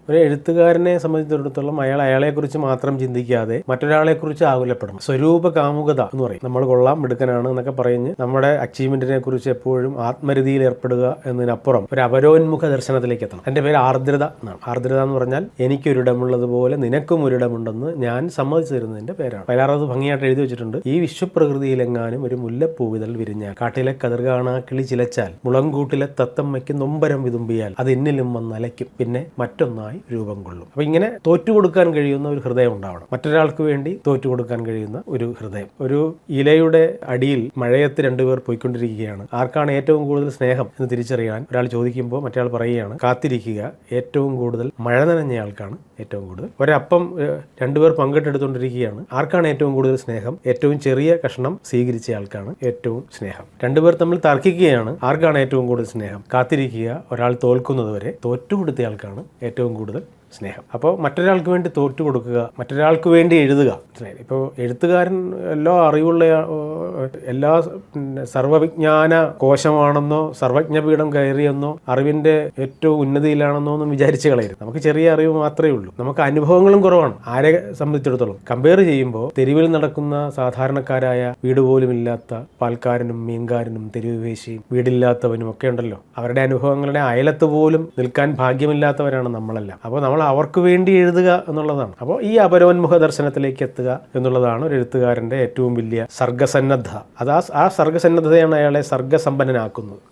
ഒരു എഴുത്തുകാരനെ സംബന്ധിച്ചിടത്തോളം അയാളെക്കുറിച്ച് മാത്രം ചിന്തിക്കാതെ മറ്റൊരാളെക്കുറിച്ച് ആകുലപ്പെടണം. സ്വരൂപ കാമുകത എന്ന് പറയും. നമ്മൾ കൊള്ളാം, മിടുക്കനാണ് എന്നൊക്കെ പറഞ്ഞ് നമ്മുടെ അച്ചീവ്മെന്റിനെ കുറിച്ച് എപ്പോഴും ആത്മരതിയിൽ ഏർപ്പെടുക എന്നതിനപ്പുറം ഒരു അപരോന്മുഖ ദർശനത്തിലേക്ക് എത്തണം. എൻ്റെ പേര് ആർദ്രത എന്നാണ്. ആർദ്രത എന്ന് പറഞ്ഞാൽ എനിക്കൊരിടമുള്ളതുപോലെ നിനക്കും ഒരിടമുണ്ടെന്ന് ഞാൻ സമ്മതിച്ചു തരുന്നതിന്റെ പേരാണ്. വയലാറത് ഭംഗിയായിട്ട് എഴുതി വെച്ചിട്ടുണ്ട്. ഈ വിശ്വപ്രകൃതിയിലെങ്ങാനും ഒരു മുല്ലപ്പൂവിതൾ വിരിഞ്ഞാൽ, കാട്ടിലെ കതിർകാണാ കിളി ചിലച്ചാൽ, മുളങ്കൂട്ടിലെ തത്തമ്മയ്ക്ക് നൊമ്പരം വിതുമ്പിയാൽ അത് എന്നിലും വന്നലയ്ക്കും, പിന്നെ മറ്റൊന്നായി രൂപം കൊള്ളും. അപ്പൊ ഇങ്ങനെ തോറ്റുകൊടുക്കാൻ കഴിയുന്ന ഒരു ഹൃദയം ഉണ്ടാവണം. മറ്റൊരാൾക്ക് വേണ്ടി തോറ്റുകൊടുക്കാൻ കഴിയുന്ന ഒരു ഹൃദയം. ഒരു ഇലയുടെ അടിയിൽ മഴയത്ത് രണ്ടുപേർ പോയിക്കൊണ്ടിരിക്കുകയാണ്. ആർക്കാണ് ഏറ്റവും കൂടുതൽ സ്നേഹം എന്ന് തിരിച്ചറിയാൻ ഒരാൾ ചോദിക്കുമ്പോൾ മറ്റേ പറയുകയാണ്, കാത്തിരിക്കുക, ഏറ്റവും കൂടുതൽ മഴ നനഞ്ഞയാൾക്കാണ് ഏറ്റവും കൂടുതൽ. ഒരപ്പം രണ്ടുപേർ പങ്കിട്ടെടുത്തുകൊണ്ടിരിക്കുകയാണ്. ആർക്കാണ് ഏറ്റവും കൂടുതൽ സ്നേഹം? ഏറ്റവും ചെറിയ കഷ്ണം സ്വീകരിച്ച ആൾക്കാണ് ഏറ്റവും സ്നേഹം. രണ്ടുപേർ തമ്മിൽ തർക്കിക്കുകയാണ്. ആർക്കാണ് ഏറ്റവും കൂടുതൽ സ്നേഹം? കാത്തിരിക്കുക, ഒരാൾ തോൽക്കുന്നതുവരെ തോറ്റുകൊടുത്തയാൾക്കാണ് ഏറ്റവും കൂടുതൽ സ്നേഹം. അപ്പോൾ മറ്റൊരാൾക്ക് വേണ്ടി തോറ്റു കൊടുക്കുക, മറ്റൊരാൾക്ക് വേണ്ടി എഴുതുക. ഇപ്പോൾ എഴുത്തുകാരൻ എല്ലാ അറിവുള്ള എല്ലാ സർവവിജ്ഞാന കോശമാണെന്നോ സർവജ്ഞപീഠം കയറിയെന്നോ അറിവിൻ്റെ ഏറ്റവും ഉന്നതിയിലാണെന്നോ ഒന്നും വിചാരിച്ച് കളയരുത്. നമുക്ക് ചെറിയ അറിവ് മാത്രമേ ഉള്ളൂ. നമുക്ക് അനുഭവങ്ങളും കുറവാണ്. ആരെ സംബന്ധിച്ചിടത്തോളം കമ്പയർ ചെയ്യുമ്പോൾ തെരുവിൽ നടക്കുന്ന സാധാരണക്കാരായ വീട് പോലും ഇല്ലാത്ത പാൽക്കാരനും മീൻകാരനും തെരുവ് വേശിയും വീടില്ലാത്തവനും ഒക്കെ ഉണ്ടല്ലോ, അവരുടെ അനുഭവങ്ങളുടെ അയലത്ത് പോലും നിൽക്കാൻ ഭാഗ്യമില്ലാത്തവരാണ് നമ്മളെല്ലാം. അപ്പോൾ നമ്മൾ അവർക്ക് വേണ്ടി എഴുതുക എന്നുള്ളതാണ്. അപ്പോൾ ഈ അപരോന്മുഖ ദർശനത്തിലേക്ക് എത്തുക എന്നുള്ളതാണ് ഒരു എഴുത്തുകാരൻ്റെ ഏറ്റവും വലിയ സർഗസന്നദ്ധത. അത് ആ സർഗസന്നദ്ധതയാണ് അയാളെ സർഗസമ്പന്നനാക്കുന്നത്.